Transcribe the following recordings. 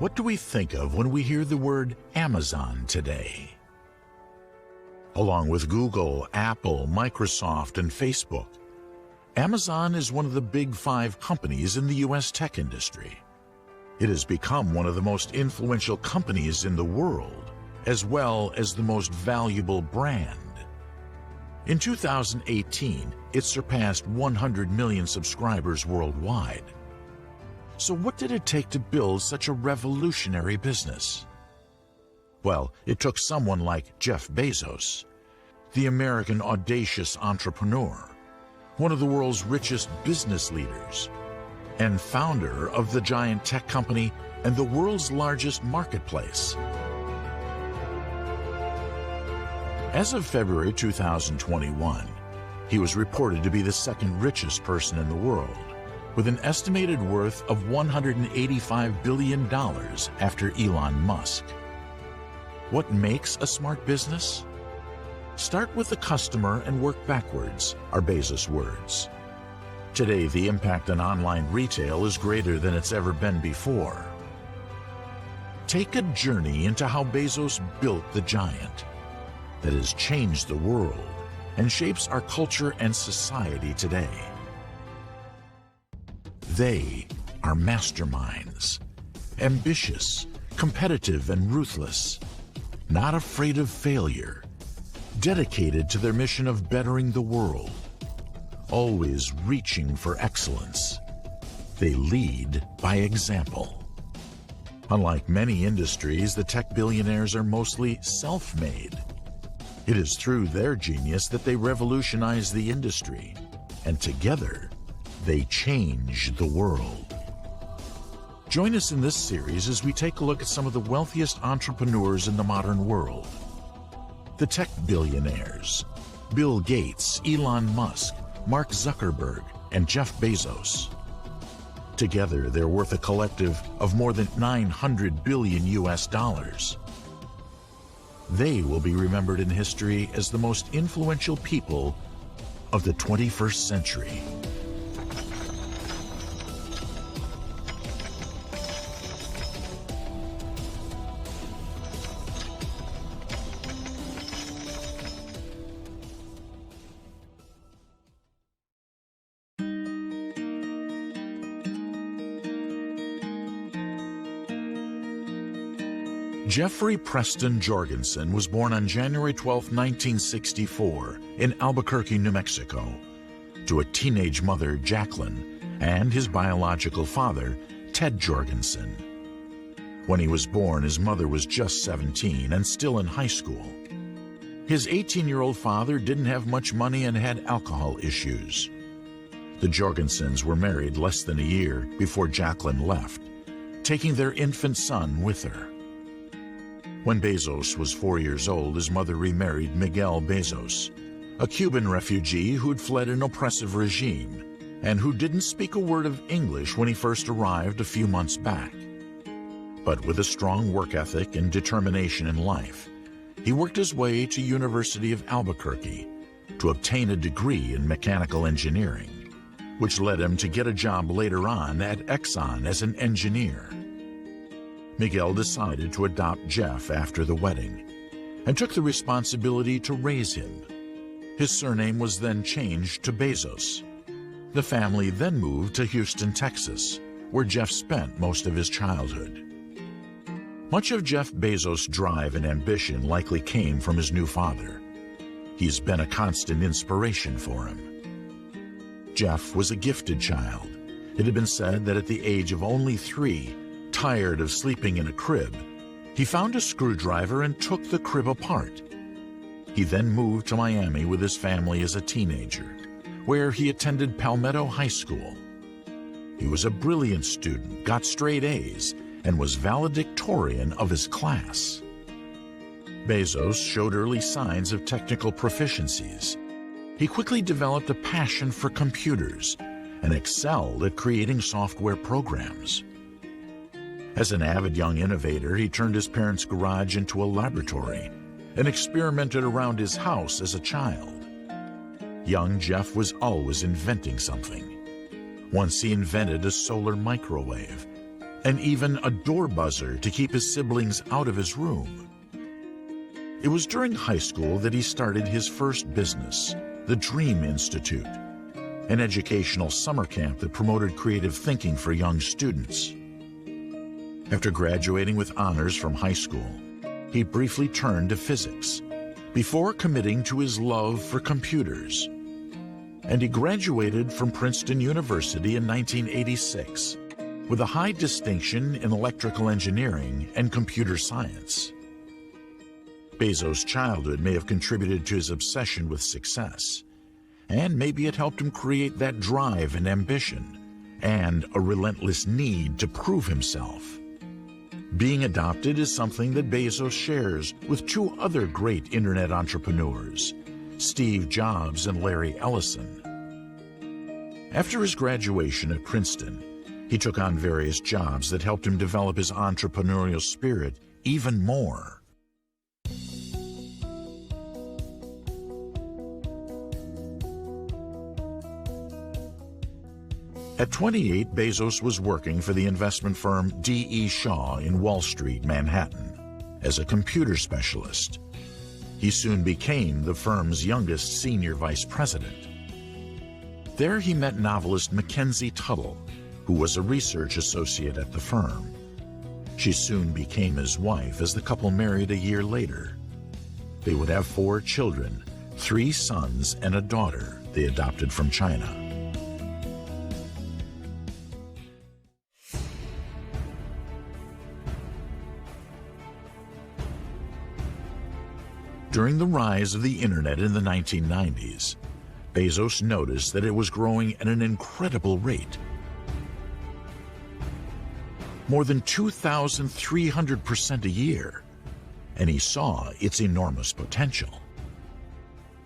What do we think of when we hear the word Amazon today? Along with Google, Apple, Microsoft, and Facebook, Amazon is one of the big 5 companies in the U.S. tech industry. It has become one of the most influential companies in the world, as well as the most valuable brand. In 2018, it surpassed 100 million subscribers worldwide. So what did it take to build such a revolutionary business? Well, it took someone like Jeff Bezos, the American audacious entrepreneur, one of the world's richest business leaders, and founder of the giant tech company and the world's largest marketplace. As of February 2021, he was reported to be the second richest person in the world, with an estimated worth of $185 billion after Elon Musk. What makes a smart business? Start with the customer and work backwards, are Bezos' words. Today, the impact on online retail is greater than it's ever been before. Take a journey into how Bezos built the giant that has changed the world and shapes our culture and society today. They are masterminds, ambitious, competitive, and ruthless, not afraid of failure, dedicated to their mission of bettering the world, always reaching for excellence. They lead by example. Unlike many industries, the tech billionaires are mostly self-made. It is through their genius that they revolutionize the industry, and together, they change the world. Join us in this series as we take a look at some of the wealthiest entrepreneurs in the modern world. The tech billionaires, Bill Gates, Elon Musk, Mark Zuckerberg, and Jeff Bezos. Together, they're worth a collective of more than $900 billion US. They will be remembered in history as the most influential people of the 21st century. Jeffrey Preston Jorgensen was born on January 12, 1964, in Albuquerque, New Mexico, to a teenage mother, Jacqueline, and his biological father, Ted Jorgensen. When he was born, his mother was just 17 and still in high school. His 18-year-old father didn't have much money and had alcohol issues. The Jorgensens were married less than a year before Jacqueline left, taking their infant son with her. When Bezos was 4 years old, his mother remarried Miguel Bezos, a Cuban refugee who'd fled an oppressive regime and who didn't speak a word of English when he first arrived a few months back. But with a strong work ethic and determination in life, he worked his way to University of Albuquerque to obtain a degree in mechanical engineering, which led him to get a job later on at Exxon as an engineer. Miguel decided to adopt Jeff after the wedding and took the responsibility to raise him. His surname was then changed to Bezos. The family then moved to Houston, Texas, where Jeff spent most of his childhood. Much of Jeff Bezos' drive and ambition likely came from his new father. He's been a constant inspiration for him. Jeff was a gifted child. It had been said that at the age of only 3, tired of sleeping in a crib, he found a screwdriver and took the crib apart. He then moved to Miami with his family as a teenager, where he attended Palmetto High School. He was a brilliant student, got straight A's, and was valedictorian of his class. Bezos showed early signs of technical proficiencies. He quickly developed a passion for computers and excelled at creating software programs. As an avid young innovator, he turned his parents' garage into a laboratory and experimented around his house as a child. Young Jeff was always inventing something. Once he invented a solar microwave, and even a door buzzer to keep his siblings out of his room. It was during high school that he started his first business, the Dream Institute, an educational summer camp that promoted creative thinking for young students. After graduating with honors from high school, he briefly turned to physics before committing to his love for computers. And he graduated from Princeton University in 1986 with a high distinction in electrical engineering and computer science. Bezos' childhood may have contributed to his obsession with success, and maybe it helped him create that drive and ambition, and a relentless need to prove himself. Being adopted is something that Bezos shares with two other great internet entrepreneurs, Steve Jobs and Larry Ellison. After his graduation at Princeton, he took on various jobs that helped him develop his entrepreneurial spirit even more. At 28, Bezos was working for the investment firm D.E. Shaw in Wall Street, Manhattan, as a computer specialist. He soon became the firm's youngest senior vice president. There he met novelist Mackenzie Tuttle, who was a research associate at the firm. She soon became his wife as the couple married a year later. They would have 4 children, 3 sons and a daughter they adopted from China. During the rise of the internet in the 1990s, Bezos noticed that it was growing at an incredible rate. More than 2,300% a year, and he saw its enormous potential.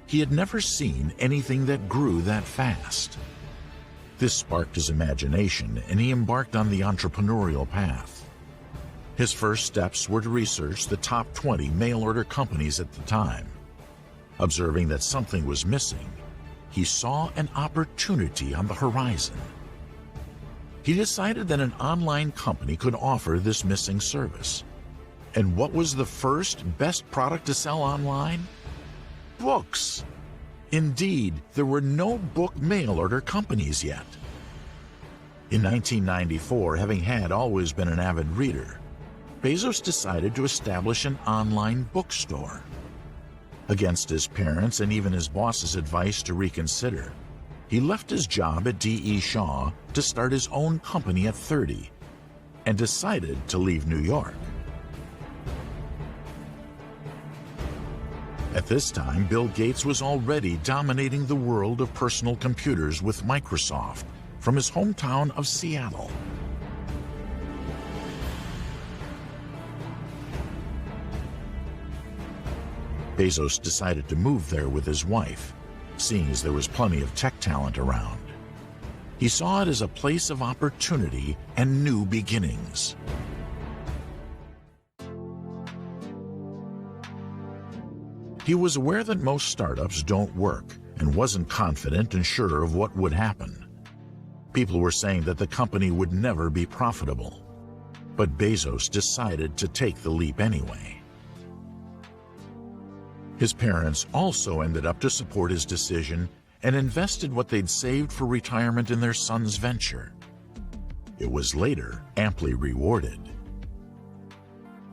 He had never seen anything that grew that fast. This sparked his imagination, and he embarked on the entrepreneurial path. His first steps were to research the top 20 mail-order companies at the time. Observing that something was missing, he saw an opportunity on the horizon. He decided that an online company could offer this missing service. And what was the first best product to sell online? Books! Indeed, there were no book mail-order companies yet. In 1994, having had always been an avid reader, Bezos decided to establish an online bookstore. Against his parents' and even his boss's advice to reconsider, he left his job at D.E. Shaw to start his own company at 30 and decided to leave New York. At this time, Bill Gates was already dominating the world of personal computers with Microsoft from his hometown of Seattle. Bezos decided to move there with his wife, seeing as there was plenty of tech talent around. He saw it as a place of opportunity and new beginnings. He was aware that most startups don't work and wasn't confident and sure of what would happen. People were saying that the company would never be profitable, but Bezos decided to take the leap anyway. His parents also ended up to support his decision and invested what they'd saved for retirement in their son's venture. It was later amply rewarded.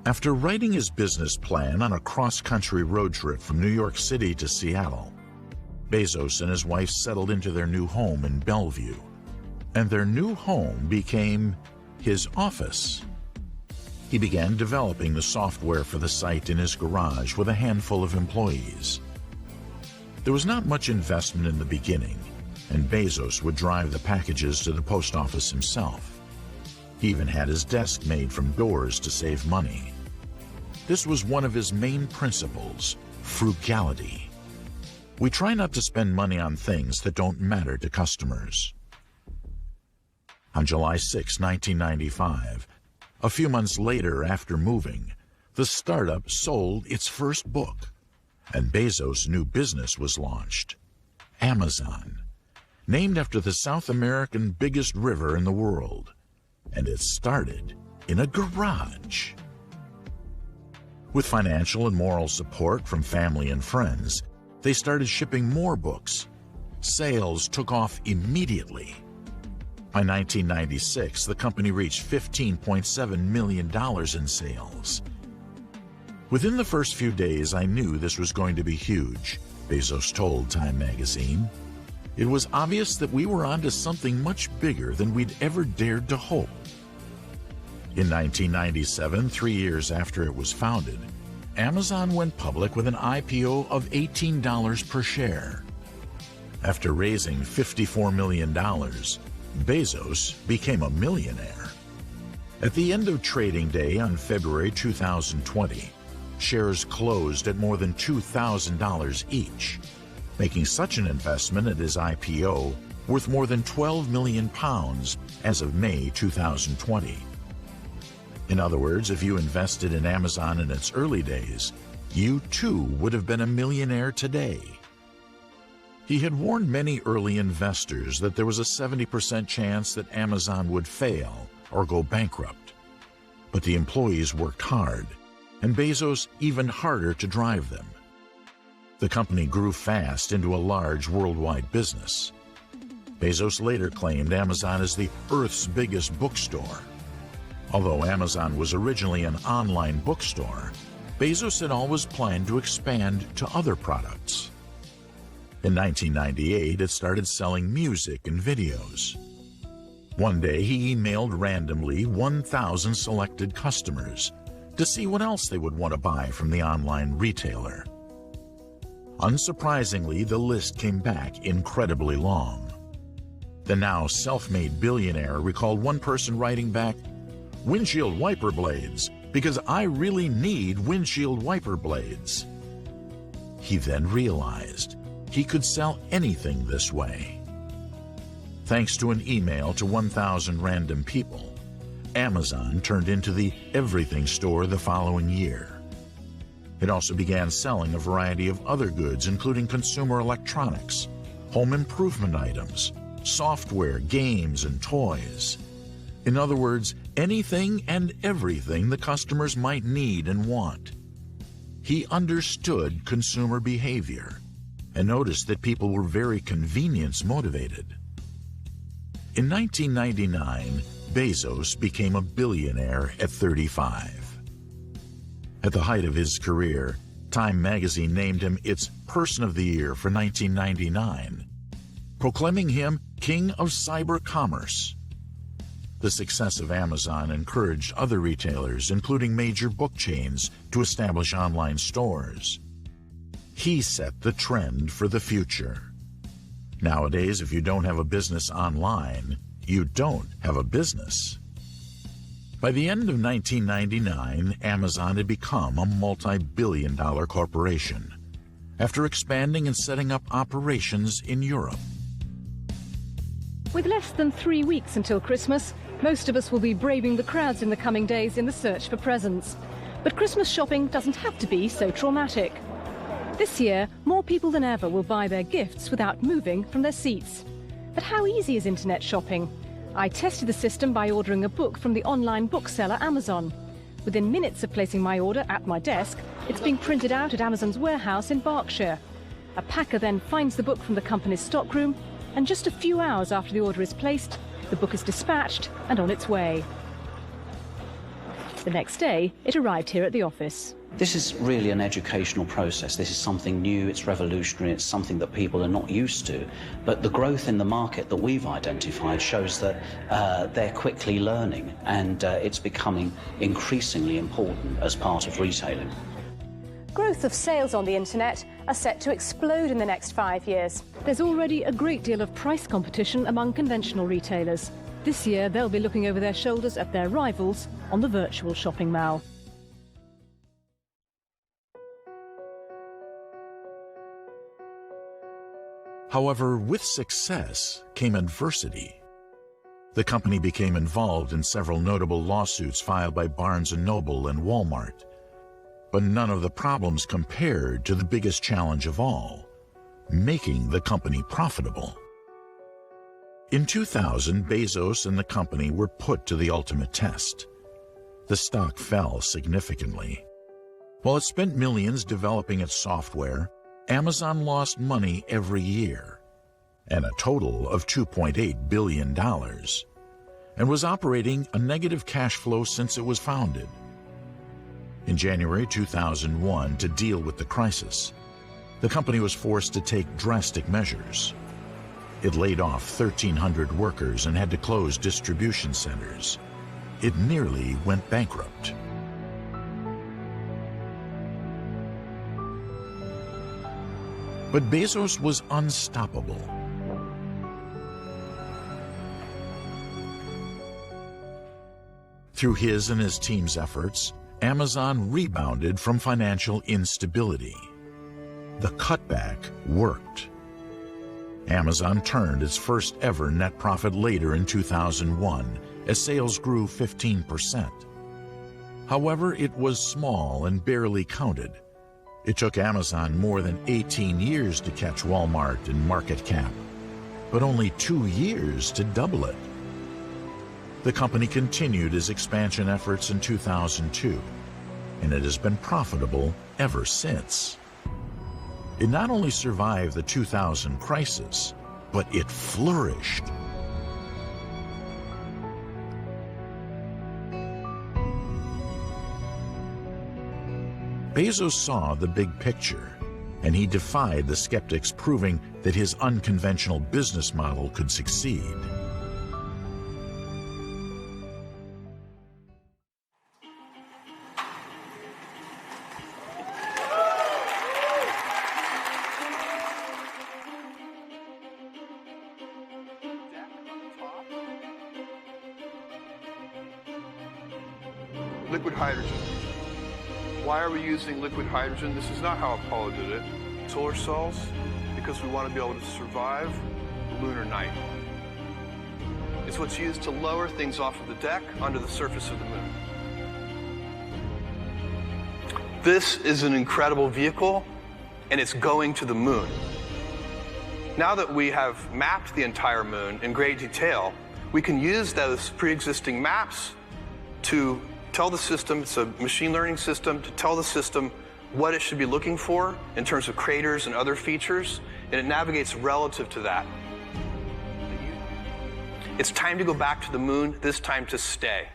After writing his business plan on a cross-country road trip from New York City to Seattle, Bezos and his wife settled into their new home in Bellevue, and their new home became his office. He began developing the software for the site in his garage with a handful of employees. There was not much investment in the beginning, and Bezos would drive the packages to the post office himself. He even had his desk made from doors to save money. This was one of his main principles, frugality. We try not to spend money on things that don't matter to customers. On July 6, 1995, a few months later after moving, the startup sold its first book, and Bezos' new business was launched, Amazon, named after the South American biggest river in the world. and it started in a garage. With financial and moral support from family and friends, they started shipping more books. Sales took off immediately. By 1996, the company reached $15.7 million in sales. Within the first few days, I knew this was going to be huge, Bezos told Time magazine. It was obvious that we were onto something much bigger than we'd ever dared to hope. In 1997, 3 years after it was founded, Amazon went public with an IPO of $18 per share. After raising $54 million, Bezos became a millionaire. At the end of trading day on February 2020, shares closed at more than $2,000 each, making such an investment at his IPO worth more than £12 million as of May 2020. In other words, if you invested in Amazon in its early days, you too would have been a millionaire today. He had warned many early investors that there was a 70% chance that Amazon would fail or go bankrupt. But the employees worked hard, and Bezos even harder to drive them. The company grew fast into a large worldwide business. Bezos later claimed Amazon is the Earth's biggest bookstore. Although Amazon was originally an online bookstore, Bezos had always planned to expand to other products. In 1998, it started selling music and videos. One day, he emailed randomly 1,000 selected customers to see what else they would want to buy from the online retailer. Unsurprisingly, the list came back incredibly long. The now self-made billionaire recalled one person writing back, "Windshield wiper blades, because I really need windshield wiper blades." He then realized he could sell anything this way. Thanks to an email to 1,000 random people, Amazon turned into the everything store the following year. It also began selling a variety of other goods, including consumer electronics, home improvement items, software, games, and toys. In other words, anything and everything the customers might need and want. He understood consumer behavior and noticed that people were very convenience motivated. In 1999, Bezos became a billionaire at 35. At the height of his career, Time magazine named him its Person of the Year for 1999, proclaiming him King of Cyber Commerce. The success of Amazon encouraged other retailers, including major book chains, to establish online stores. He set the trend for the future. Nowadays, if you don't have a business online, you don't have a business. By the end of 1999, Amazon had become a multi-billion-dollar corporation, after expanding and setting up operations in Europe. With less than 3 weeks until Christmas, most of us will be braving the crowds in the coming days in the search for presents. But Christmas shopping doesn't have to be so traumatic. This year, more people than ever will buy their gifts without moving from their seats. But how easy is internet shopping? I tested the system by ordering a book from the online bookseller Amazon. Within minutes of placing my order at my desk, it's being printed out at Amazon's warehouse in Berkshire. A packer then finds the book from the company's stockroom, and just a few hours after the order is placed, the book is dispatched and on its way. The next day, it arrived here at the office. This is really an educational process. This is something new, it's revolutionary, it's something that people are not used to. But the growth in the market that we've identified shows that they're quickly learning, and it's becoming increasingly important as part of retailing. Growth of sales on the internet are set to explode in the next 5 years. There's already a great deal of price competition among conventional retailers. This year, they'll be looking over their shoulders at their rivals on the virtual shopping mall. However, with success came adversity. The company became involved in several notable lawsuits filed by Barnes & Noble and Walmart. But none of the problems compared to the biggest challenge of all, making the company profitable. In 2000, Bezos and the company were put to the ultimate test. The stock fell significantly. While it spent millions developing its software, Amazon lost money every year, and a total of $2.8 billion, and was operating a negative cash flow since it was founded. In January 2001, to deal with the crisis, the company was forced to take drastic measures. It laid off 1,300 workers and had to close distribution centers. It nearly went bankrupt. But Bezos was unstoppable. Through his and his team's efforts, Amazon rebounded from financial instability. The cutback worked. Amazon turned its first ever net profit later in 2001 as sales grew 15%. However, it was small and barely counted. It took Amazon more than 18 years to catch Walmart in market cap, but only 2 years to double it. The company continued its expansion efforts in 2002, and it has been profitable ever since. It not only survived the 2000 crisis, but it flourished. Bezos saw the big picture, and he defied the skeptics, proving that his unconventional business model could succeed. Liquid hydrogen. Why are we using liquid hydrogen? This is not how Apollo did it. Solar cells, because we want to be able to survive the lunar night. It's what's used to lower things off of the deck onto the surface of the moon. This is an incredible vehicle, and it's going to the moon. Now that we have mapped the entire moon in great detail, we can use those pre-existing maps to tell the system, it's a machine learning system, to tell the system what it should be looking for in terms of craters and other features, and it navigates relative to that. It's time to go back to the moon, this time to stay.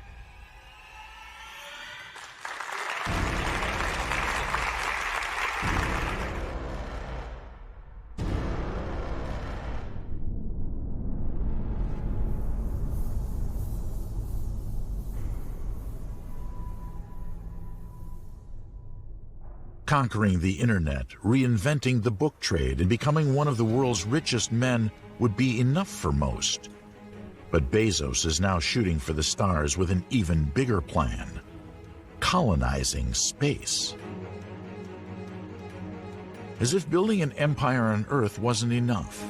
Conquering the internet, reinventing the book trade, and becoming one of the world's richest men would be enough for most. But Bezos is now shooting for the stars with an even bigger plan: colonizing space. As if building an empire on Earth wasn't enough.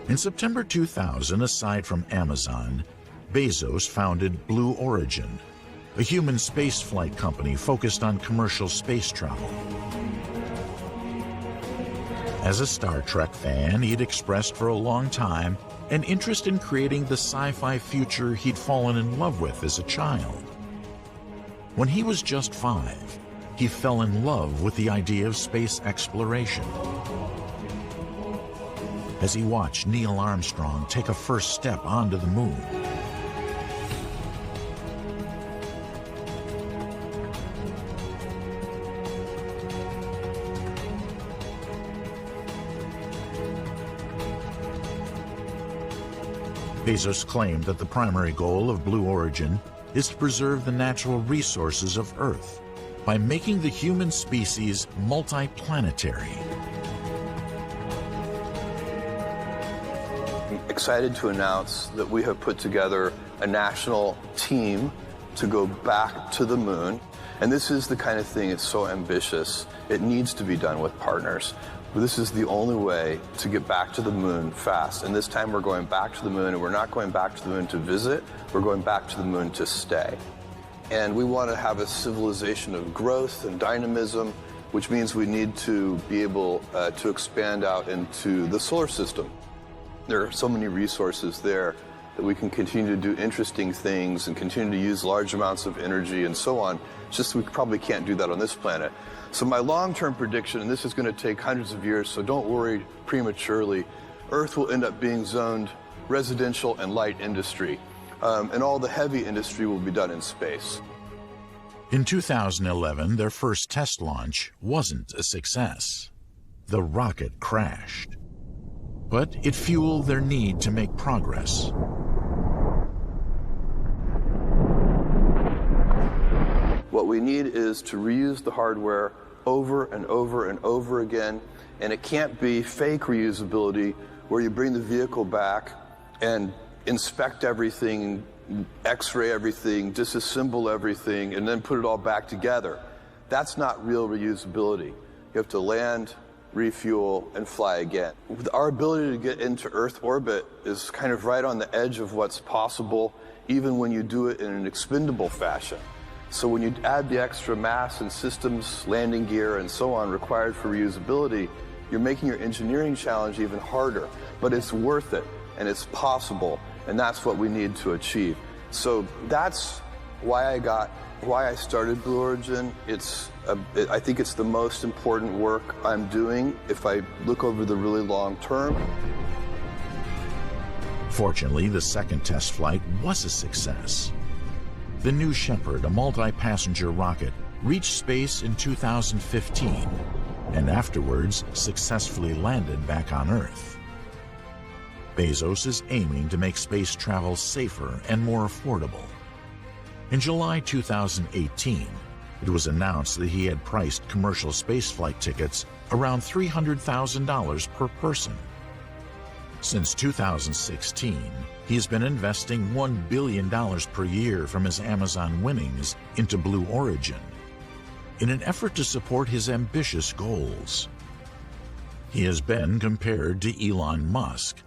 In September 2000, aside from Amazon, Bezos founded Blue Origin, a human spaceflight company focused on commercial space travel. As a Star Trek fan, he'd expressed for a long time an interest in creating the sci-fi future he'd fallen in love with as a child. When he was just 5, he fell in love with the idea of space exploration. As he watched Neil Armstrong take a first step onto the moon, Bezos claimed that the primary goal of Blue Origin is to preserve the natural resources of Earth by making the human species multiplanetary. I'm excited to announce that we have put together a national team to go back to the moon. And this is the kind of thing, it's so ambitious, it needs to be done with partners. But this is the only way to get back to the moon fast. And this time we're going back to the moon, and we're not going back to the moon to visit, we're going back to the moon to stay. And we want to have a civilization of growth and dynamism which means we need to be able to expand out into the solar system. There are so many resources there that we can continue to do interesting things and continue to use large amounts of energy and so on. It's just we probably can't do that on this planet. So my long-term prediction, and this is going to take hundreds of years, so don't worry prematurely, Earth will end up being zoned residential and light industry, and all the heavy industry will be done in space. In 2011, their first test launch wasn't a success. The rocket crashed. But it fueled their need to make progress. What we need is to reuse the hardware over and over and over again, and it can't be fake reusability where you bring the vehicle back and inspect everything, x-ray everything, disassemble everything, and then put it all back together. That's not real reusability. You have to land, refuel, and fly again. Our ability to get into Earth orbit is kind of right on the edge of what's possible, even when you do it in an expendable fashion. So when you add the extra mass and systems, landing gear, and so on required for reusability, you're making your engineering challenge even harder. But it's worth it, and it's possible, and that's what we need to achieve. So that's why I started Blue Origin. I think it's the most important work I'm doing if I look over the really long term. Fortunately, the second test flight was a success. The New Shepard, a multi-passenger rocket, reached space in 2015 and afterwards successfully landed back on Earth. Bezos is aiming to make space travel safer and more affordable. In July 2018, it was announced that he had priced commercial spaceflight tickets around $300,000 per person. Since 2016, he has been investing $1 billion per year from his Amazon winnings into Blue Origin in an effort to support his ambitious goals. He has been compared to Elon Musk,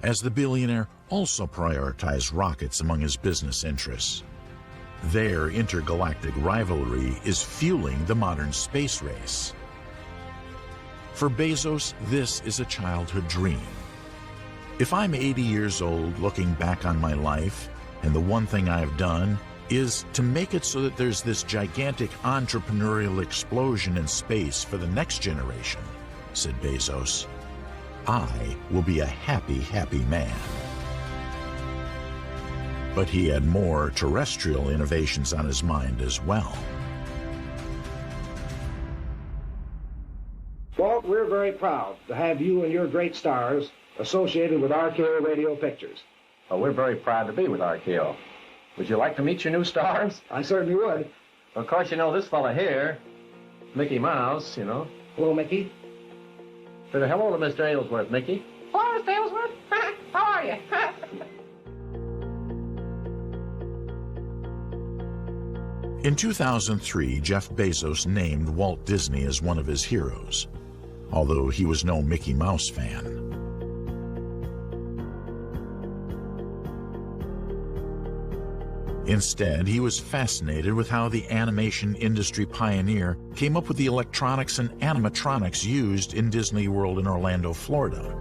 as the billionaire also prioritized rockets among his business interests. Their intergalactic rivalry is fueling the modern space race. For Bezos, this is a childhood dream. If I'm 80 years old looking back on my life, and the one thing I've done is to make it so that there's this gigantic entrepreneurial explosion in space for the next generation, said Bezos, I will be a happy, happy man. But he had more terrestrial innovations on his mind as well. Walt, we're very proud to have you and your great stars associated with RKO Radio Pictures. Well, we're very proud to be with RKO. Would you like to meet your new stars? I certainly would. Well, of course, you know this fella here, Mickey Mouse, you know. Hello, Mickey. Say hello to Mr. Aylesworth, Mickey. Hello, Mr. Aylesworth. How are you? In 2003, Jeff Bezos named Walt Disney as one of his heroes, although he was no Mickey Mouse fan. Instead, he was fascinated with how the animation industry pioneer came up with the electronics and animatronics used in Disney World in Orlando, Florida.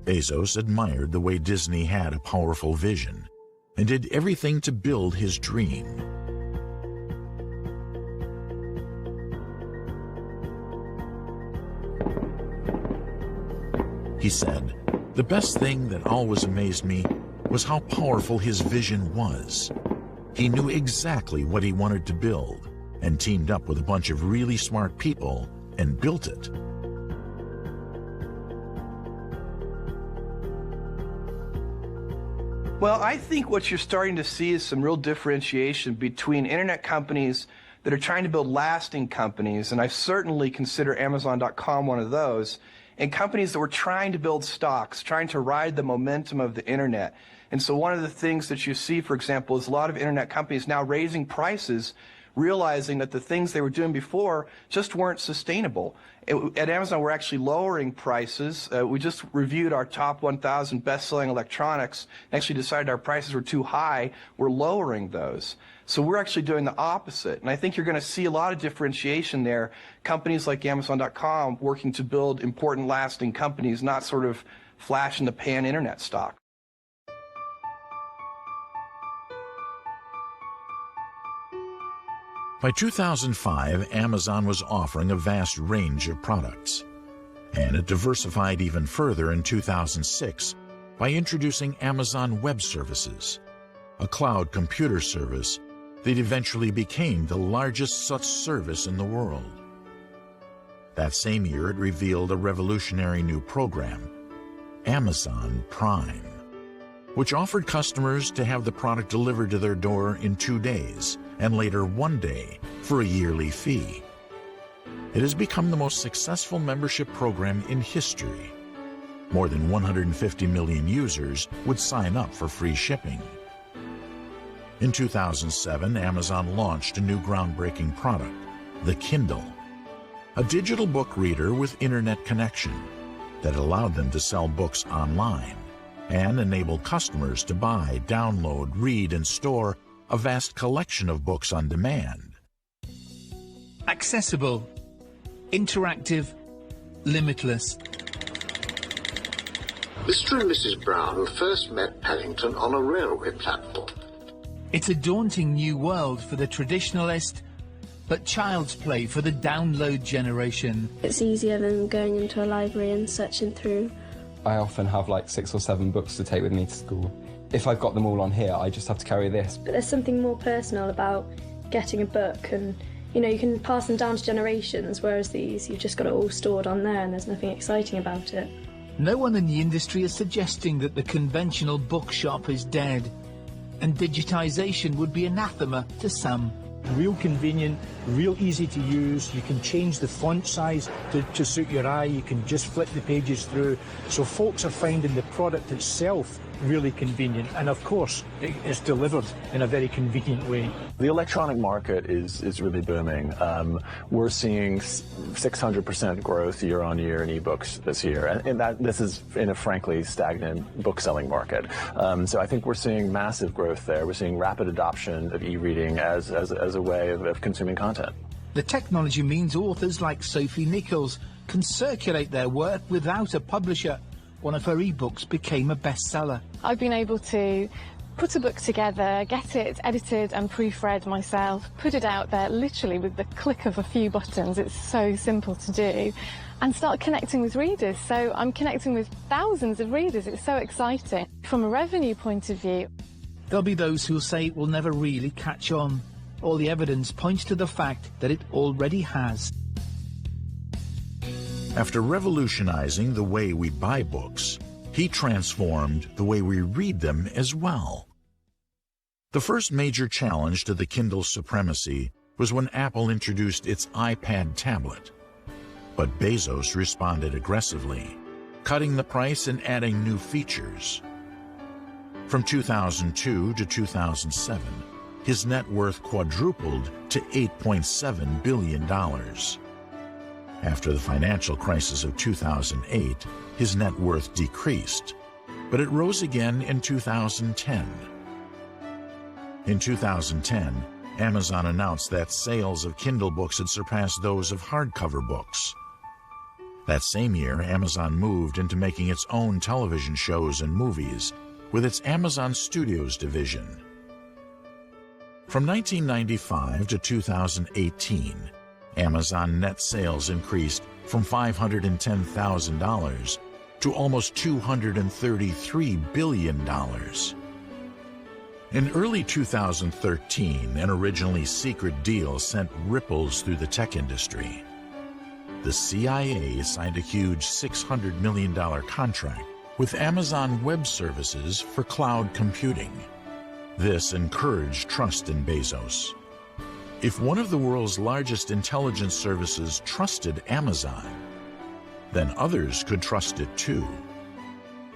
Bezos admired the way Disney had a powerful vision and did everything to build his dream. He said, "The best thing that always amazed me was how powerful his vision was. He knew exactly what he wanted to build and teamed up with a bunch of really smart people and built it." Well, I think what you're starting to see is some real differentiation between internet companies that are trying to build lasting companies, and I certainly consider Amazon.com one of those, and companies that were trying to build stocks, trying to ride the momentum of the internet. And so one of the things that you see, for example, is a lot of internet companies now raising prices realizing that the things they were doing before just weren't sustainable. At Amazon, we're actually lowering prices. We just reviewed our top 1,000 best-selling electronics, and actually decided our prices were too high. We're lowering those. So we're actually doing the opposite. And I think you're going to see a lot of differentiation there. Companies like Amazon.com working to build important, lasting companies, not sort of flash-in-the-pan internet stock. By 2005, Amazon was offering a vast range of products, and it diversified even further in 2006 by introducing Amazon Web Services, a cloud computer service that eventually became the largest such service in the world. That same year, it revealed a revolutionary new program, Amazon Prime, which offered customers to have the product delivered to their door in 2 days, and later 1 day, for a yearly fee. It has become the most successful membership program in history. More than 150 million users would sign up for free shipping. In 2007, Amazon launched a new groundbreaking product, the Kindle, a digital book reader with internet connection that allowed them to sell books online and enabled customers to buy, download, read, and store a vast collection of books on demand. Accessible, interactive, limitless. Mr. and Mrs. Brown first met Paddington on a railway platform. It's a daunting new world for the traditionalist, but child's play for the download generation. It's easier than going into a library and searching through. I often have like 6 or 7 books to take with me to school. If I've got them all on here, I just have to carry this. But there's something more personal about getting a book, and you know, you can pass them down to generations, whereas these, you've just got it all stored on there and there's nothing exciting about it. No one in the industry is suggesting that the conventional bookshop is dead, and digitization would be anathema to some. Real convenient, real easy to use. You can change the font size to suit your eye. You can just flip the pages through. So folks are finding the product itself really convenient, and of course it's delivered in a very convenient way. The electronic market is really booming. We're seeing 600% growth year on year in ebooks this year, and this is in a frankly stagnant book selling market. So I think we're seeing massive growth there. We're seeing rapid adoption of e-reading as a way of consuming content. The technology means authors like Sophie Nichols can circulate their work without a publisher. One of her ebooks became a bestseller. I've been able to put a book together, get it edited and proofread myself, put it out there literally with the click of a few buttons. It's so simple to do, and start connecting with readers. So I'm connecting with thousands of readers. It's so exciting. From a revenue point of view, there'll be those who'll say it will never really catch on. All the evidence points to the fact that it already has. After revolutionizing the way we buy books, he transformed the way we read them as well. The first major challenge to the Kindle's supremacy was when Apple introduced its iPad tablet. But Bezos responded aggressively, cutting the price and adding new features. From 2002 to 2007, his net worth quadrupled to $8.7 billion. After the financial crisis of 2008, his net worth decreased, but it rose again in 2010. In 2010, Amazon announced that sales of Kindle books had surpassed those of hardcover books. That same year, Amazon moved into making its own television shows and movies with its Amazon Studios division. From 1995 to 2018, Amazon net sales increased from $510,000 to almost $233 billion. In early 2013, an originally secret deal sent ripples through the tech industry. The CIA signed a huge $600 million contract with Amazon Web Services for cloud computing. This encouraged trust in Bezos. If one of the world's largest intelligence services trusted Amazon, then others could trust it too.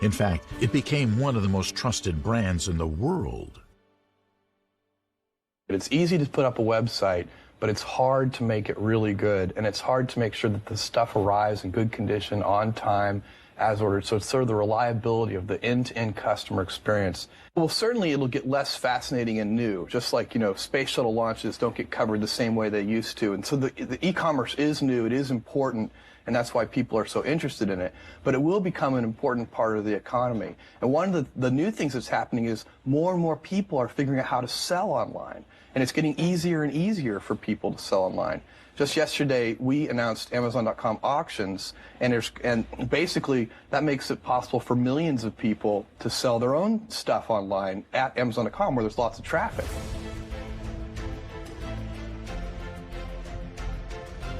In fact, it became one of the most trusted brands in the world. It's easy to put up a website, but it's hard to make it really good, and it's hard to make sure that the stuff arrives in good condition, on time, as ordered. So it's sort of the reliability of the end-to-end customer experience. Well, certainly it'll get less fascinating and new, just like, space shuttle launches don't get covered the same way they used to. And so the e-commerce is new, it is important, and that's why people are so interested in it. But it will become an important part of the economy. And one of the new things that's happening is more and more people are figuring out how to sell online. And it's getting easier and easier for people to sell online. Just yesterday, we announced Amazon.com auctions, and basically that makes it possible for millions of people to sell their own stuff online at Amazon.com, where there's lots of traffic.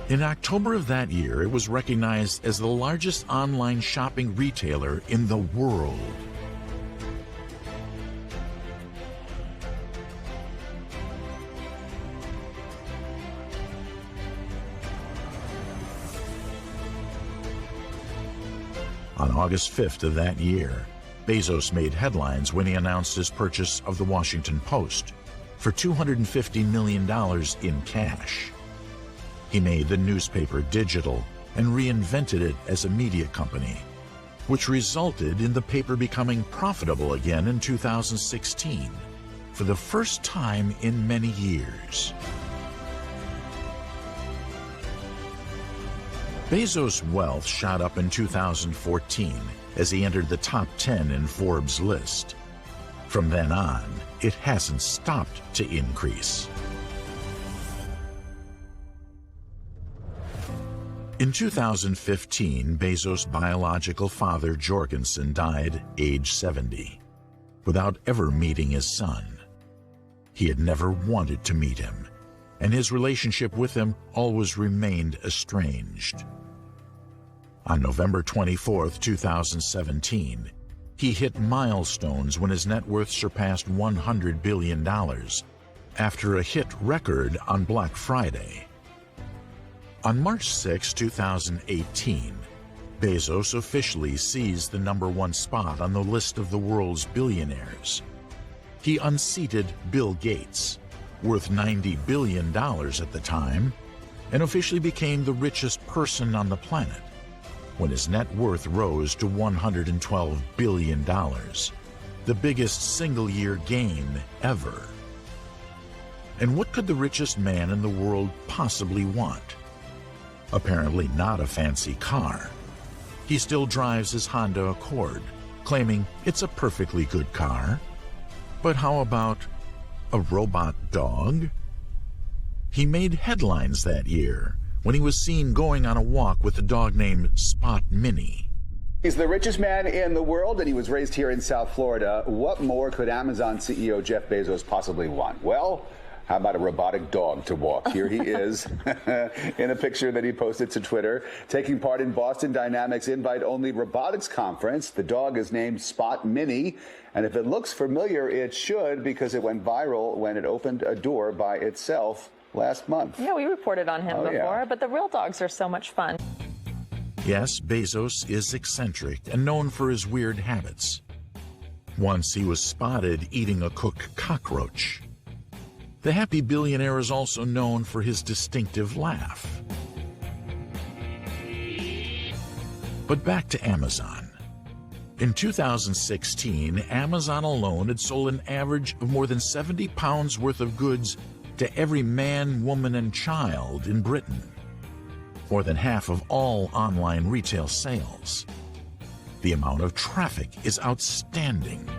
In October of that year, it was recognized as the largest online shopping retailer in the world. On August 5th of that year, Bezos made headlines when he announced his purchase of the Washington Post for $250 million in cash. He made the newspaper digital and reinvented it as a media company, which resulted in the paper becoming profitable again in 2016 for the first time in many years. Bezos' wealth shot up in 2014 as he entered the top 10 in Forbes' list. From then on, it hasn't stopped to increase. In 2015, Bezos' biological father, Jorgensen, died age 70, without ever meeting his son. He had never wanted to meet him, and his relationship with him always remained estranged. On November 24, 2017, he hit milestones when his net worth surpassed $100 billion after a hit record on Black Friday. On March 6, 2018, Bezos officially seized the #1 spot on the list of the world's billionaires. He unseated Bill Gates, worth $90 billion at the time, and officially became the richest person on the planet when his net worth rose to $112 billion, the biggest single-year gain ever. And what could the richest man in the world possibly want? Apparently not a fancy car. He still drives his Honda Accord, claiming it's a perfectly good car. But how about a robot dog? He made headlines that year when he was seen going on a walk with a dog named Spot Mini. He's the richest man in the world, and he was raised here in South Florida. What more could Amazon CEO Jeff Bezos possibly want? Well, how about a robotic dog to walk? Here he is in a picture that he posted to Twitter, taking part in Boston Dynamics invite-only robotics conference. The dog is named Spot Mini, and if it looks familiar, it should, because it went viral when it opened a door by itself last month. Yeah, we reported on him before, but the real dogs are so much fun. Yes, Bezos is eccentric and known for his weird habits. Once he was spotted eating a cooked cockroach. The happy billionaire is also known for his distinctive laugh. But back to Amazon. In 2016, Amazon alone had sold an average of more than 70 pounds worth of goods to every man, woman, and child in Britain. More than half of all online retail sales. The amount of traffic is outstanding.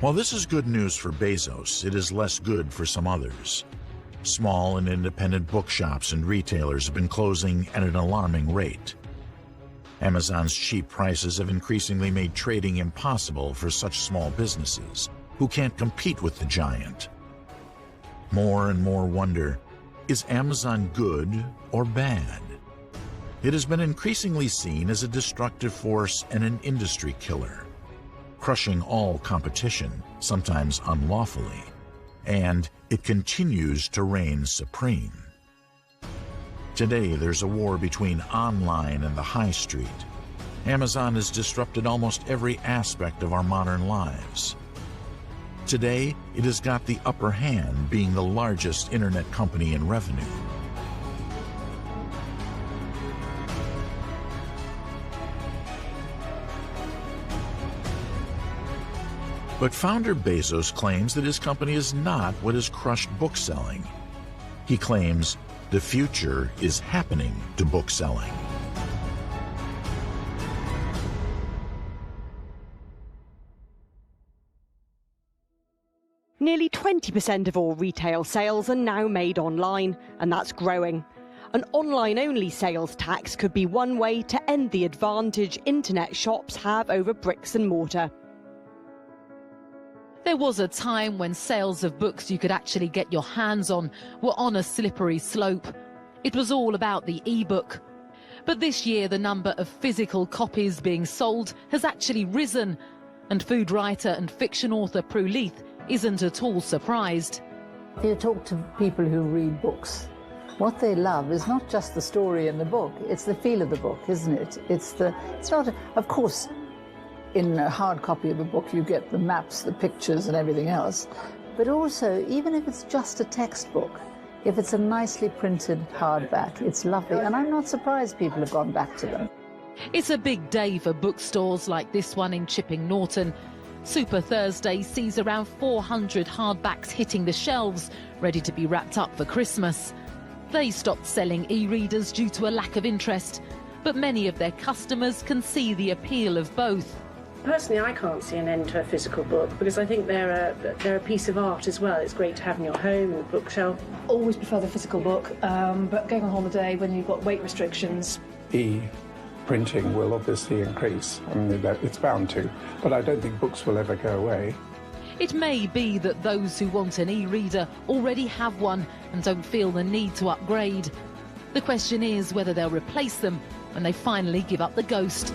While this is good news for Bezos, it is less good for some others. Small and independent bookshops and retailers have been closing at an alarming rate. Amazon's cheap prices have increasingly made trading impossible for such small businesses who can't compete with the giant. more and more wonder, is Amazon good or bad? It has been increasingly seen as a destructive force and an industry killer, crushing all competition, sometimes unlawfully, and it continues to reign supreme. Today, there's a war between online and the high street. Amazon has disrupted almost every aspect of our modern lives. Today, it has got the upper hand, being the largest internet company in revenue. But founder Bezos claims that his company is not what has crushed bookselling. He claims the future is happening to bookselling. Nearly 20% of all retail sales are now made online, and that's growing. An online-only sales tax could be one way to end the advantage internet shops have over bricks and mortar. There was a time when sales of books you could actually get your hands on were on a slippery slope. It was all about the e-book. But this year the number of physical copies being sold has actually risen, and food writer and fiction author Prue Leith isn't at all surprised. If you talk to people who read books, what they love is not just the story in the book, it's the feel of the book, isn't it? It's not, of course, in a hard copy of a book you get the maps, the pictures and everything else, but also, even if it's just a textbook, if it's a nicely printed hardback, it's lovely, and I'm not surprised people have gone back to them. It's a big day for bookstores like this one in Chipping Norton. Super Thursday sees around 400 hardbacks hitting the shelves, ready to be wrapped up for Christmas. They stopped selling e-readers due to a lack of interest, but many of their customers can see the appeal of both. Personally, I can't see an end to a physical book because I think they're a piece of art as well. It's great to have in your home, in the bookshelf. Always prefer the physical book, but going on holiday when you've got weight restrictions. Printing will obviously increase. I mean, it's bound to, but I don't think books will ever go away. It may be that those who want an e-reader already have one and don't feel the need to upgrade. The question is whether they'll replace them when they finally give up the ghost.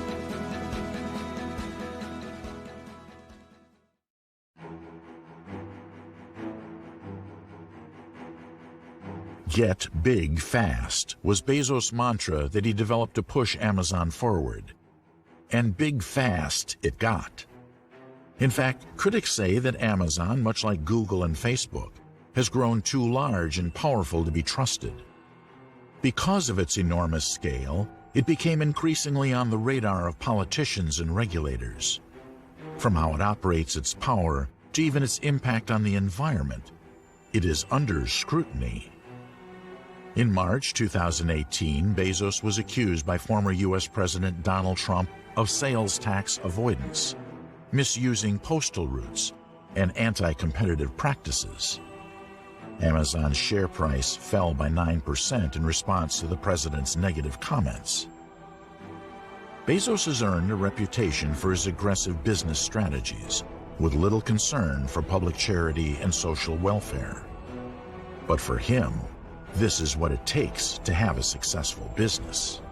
Get big fast was Bezos' mantra that he developed to push Amazon forward. And big fast it got. In fact, critics say that Amazon, much like Google and Facebook, has grown too large and powerful to be trusted. Because of its enormous scale, it became increasingly on the radar of politicians and regulators. From how it operates its power to even its impact on the environment, it is under scrutiny. In March 2018, Bezos was accused by former U.S. President Donald Trump of sales tax avoidance, misusing postal routes, and anti-competitive practices. Amazon's share price fell by 9% in response to the president's negative comments. Bezos has earned a reputation for his aggressive business strategies, with little concern for public charity and social welfare. But for him, this is what it takes to have a successful business.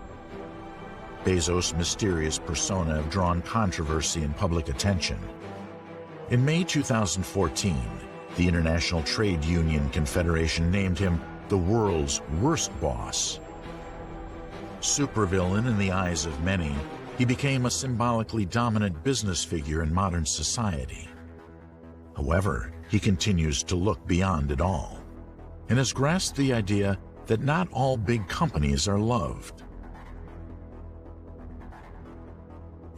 Bezos' mysterious persona have drawn controversy and public attention. In May 2014, the International Trade Union Confederation named him the world's worst boss. Supervillain in the eyes of many, he became a symbolically dominant business figure in modern society. However, he continues to look beyond it all, and has grasped the idea that not all big companies are loved.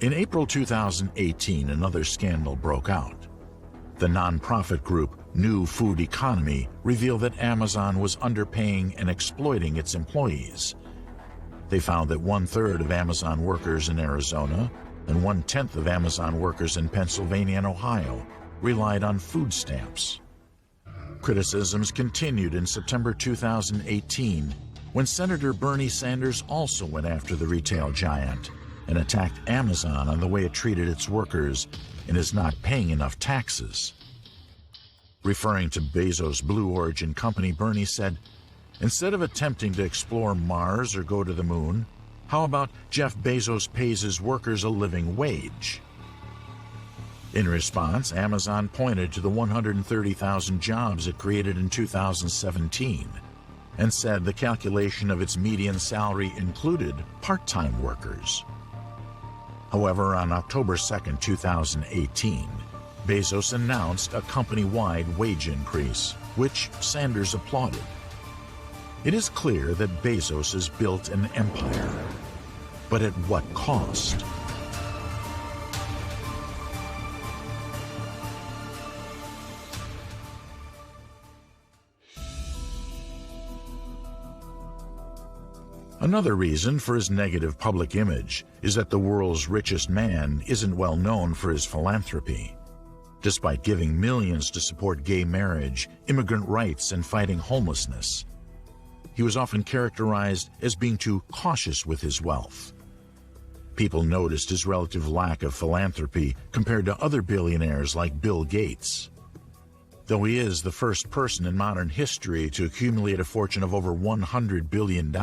In April 2018, another scandal broke out. The nonprofit group New Food Economy revealed that Amazon was underpaying and exploiting its employees. They found that 1/3 of Amazon workers in Arizona and 1/10 of Amazon workers in Pennsylvania and Ohio relied on food stamps. Criticisms continued in September 2018, when Senator Bernie Sanders also went after the retail giant and attacked Amazon on the way it treated its workers and is not paying enough taxes. Referring to Bezos' Blue Origin company, Bernie said, "Instead of attempting to explore Mars or go to the moon, how about Jeff Bezos pays his workers a living wage?" In response, Amazon pointed to the 130,000 jobs it created in 2017 and said the calculation of its median salary included part-time workers. However, on October 2, 2018, Bezos announced a company-wide wage increase, which Sanders applauded. It is clear that Bezos has built an empire, but at what cost? Another reason for his negative public image is that the world's richest man isn't well known for his philanthropy. Despite giving millions to support gay marriage, immigrant rights, and fighting homelessness, he was often characterized as being too cautious with his wealth. People noticed his relative lack of philanthropy compared to other billionaires like Bill Gates. Though he is the first person in modern history to accumulate a fortune of over $100 billion,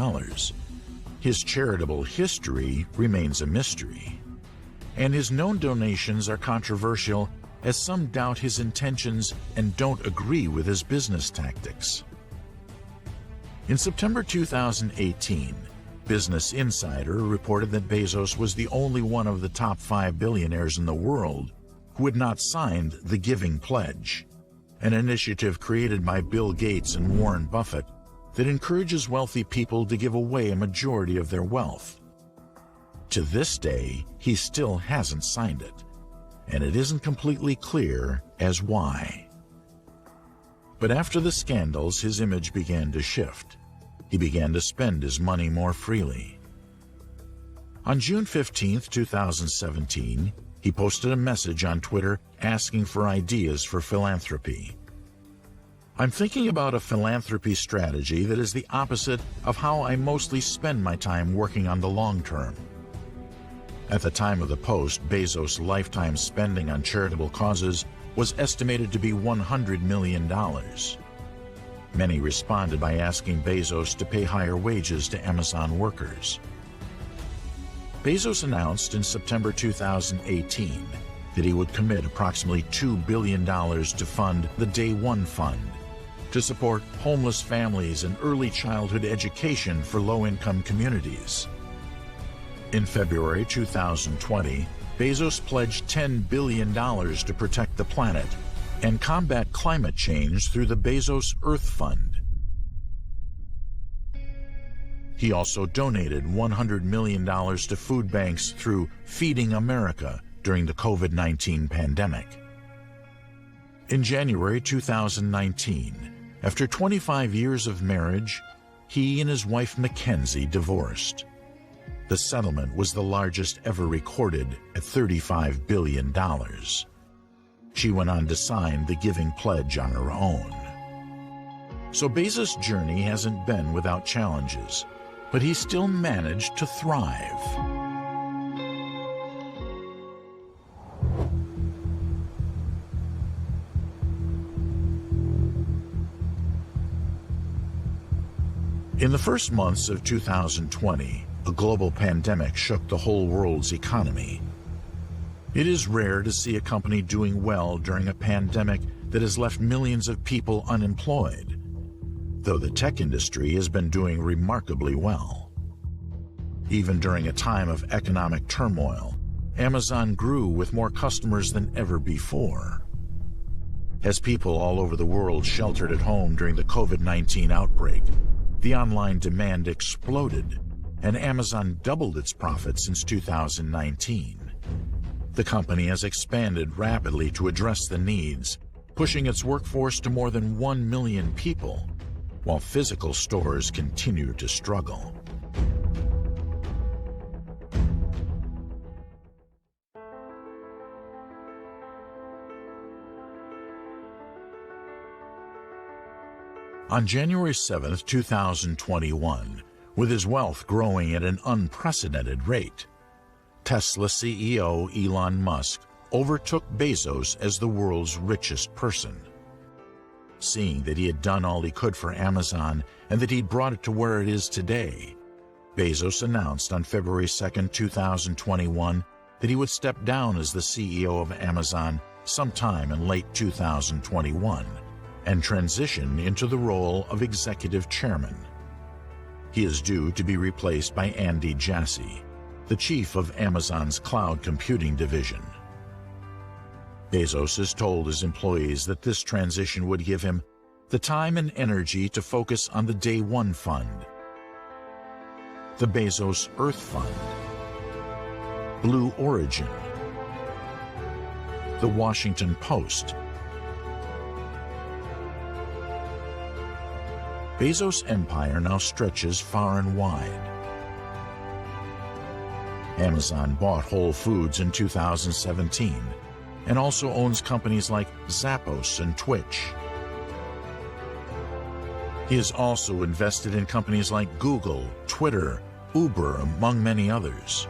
his charitable history remains a mystery. And his known donations are controversial, as some doubt his intentions and don't agree with his business tactics. In September 2018, Business Insider reported that Bezos was the only one of the top 5 billionaires in the world who had not signed the Giving Pledge, an initiative created by Bill Gates and Warren Buffett that encourages wealthy people to give away a majority of their wealth. To this day, he still hasn't signed it, and it isn't completely clear as why. But after the scandals, his image began to shift. He began to spend his money more freely. On June 15, 2017, he posted a message on Twitter asking for ideas for philanthropy. "I'm thinking about a philanthropy strategy that is the opposite of how I mostly spend my time working on the long term." At the time of the post, Bezos' lifetime spending on charitable causes was estimated to be $100 million. Many responded by asking Bezos to pay higher wages to Amazon workers. Bezos announced in September 2018 that he would commit approximately $2 billion to fund the Day One Fund to support homeless families and early childhood education for low-income communities. In February 2020, Bezos pledged $10 billion to protect the planet and combat climate change through the Bezos Earth Fund. He also donated $100 million to food banks through Feeding America during the COVID-19 pandemic. In January 2019, after 25 years of marriage, he and his wife Mackenzie divorced. The settlement was the largest ever recorded at $35 billion. She went on to sign the Giving Pledge on her own. So Bezos' journey hasn't been without challenges, but he still managed to thrive. In the first months of 2020, a global pandemic shook the whole world's economy. It is rare to see a company doing well during a pandemic that has left millions of people unemployed, though the tech industry has been doing remarkably well. Even during a time of economic turmoil, Amazon grew with more customers than ever before. As people all over the world sheltered at home during the COVID-19 outbreak, the online demand exploded, and Amazon doubled its profits since 2019. The company has expanded rapidly to address the needs, pushing its workforce to more than 1 million people, while physical stores continue to struggle. On January 7, 2021, with his wealth growing at an unprecedented rate, Tesla CEO Elon Musk overtook Bezos as the world's richest person. seeing that he had done all he could for Amazon and that he'd brought it to where it is today. Bezos announced on February 2, 2021, that he would step down as the CEO of Amazon sometime in late 2021 and transition into the role of executive chairman. He is due to be replaced by Andy Jassy, the chief of Amazon's cloud computing division. Bezos has told his employees that this transition would give him the time and energy to focus on the Day One Fund, the Bezos Earth Fund, Blue Origin, the Washington Post. Bezos' empire now stretches far and wide. Amazon bought Whole Foods in 2017 and also owns companies like Zappos and Twitch. He has also invested in companies like Google, Twitter, Uber, among many others.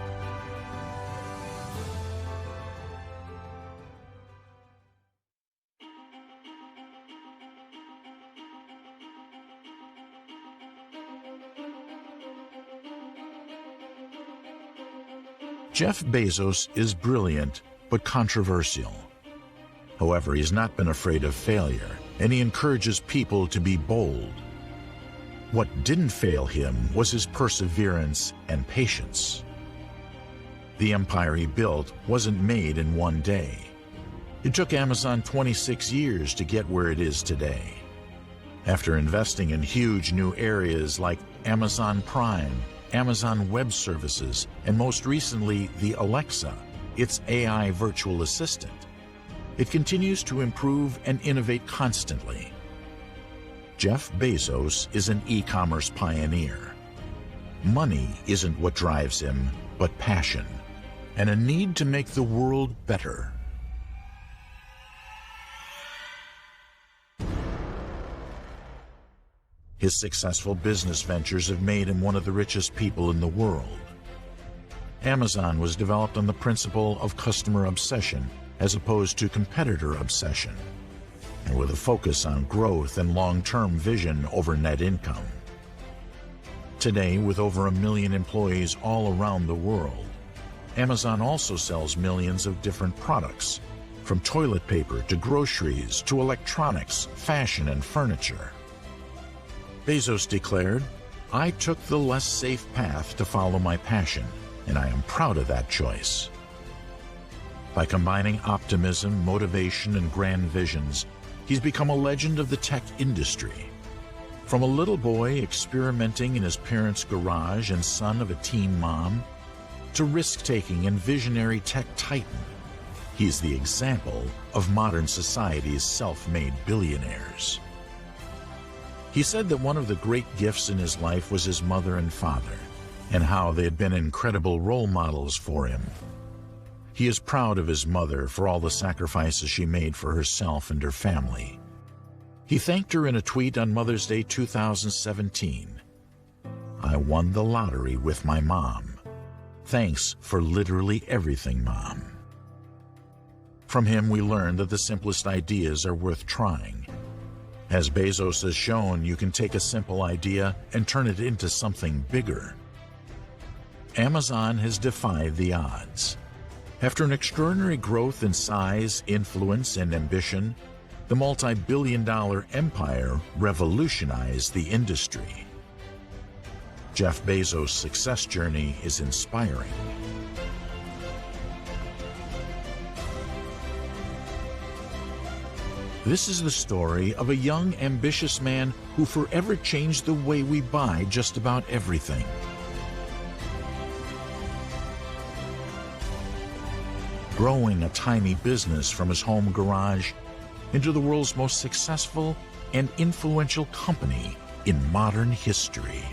Jeff Bezos is brilliant but controversial. However, he's not been afraid of failure, and he encourages people to be bold. What didn't fail him was his perseverance and patience. The empire he built wasn't made in one day. It took Amazon 26 years to get where it is today. After investing in huge new areas like Amazon Prime, Amazon Web Services, and most recently the Alexa, its AI virtual assistant, it continues to improve and innovate constantly. Jeff Bezos is an e-commerce pioneer. Money isn't what drives him, but passion, and a need to make the world better. His successful business ventures have made him one of the richest people in the world. Amazon was developed on the principle of customer obsession as opposed to competitor obsession, and with a focus on growth and long-term vision over net income. Today, with over 1 million employees all around the world, Amazon also sells millions of different products, from toilet paper to groceries to electronics, fashion, and furniture. Bezos declared, "I took the less safe path to follow my passion, and I am proud of that choice." By combining optimism, motivation, and grand visions, he's become a legend of the tech industry. From a little boy experimenting in his parents' garage and son of a teen mom, to risk-taking and visionary tech titan, he's the example of modern society's self-made billionaires. He said that one of the great gifts in his life was his mother and father, and how they had been incredible role models for him. He is proud of his mother for all the sacrifices she made for herself and her family. He thanked her in a tweet on Mother's Day 2017. "I won the lottery with my mom. Thanks for literally everything, Mom." From him we learned that the simplest ideas are worth trying. As Bezos has shown, you can take a simple idea and turn it into something bigger. Amazon has defied the odds. After an extraordinary growth in size, influence, and ambition, the multi-billion-dollar empire revolutionized the industry. Jeff Bezos' success journey is inspiring. This is the story of a young, ambitious man who forever changed the way we buy just about everything. Growing a tiny business from his home garage into the world's most successful and influential company in modern history.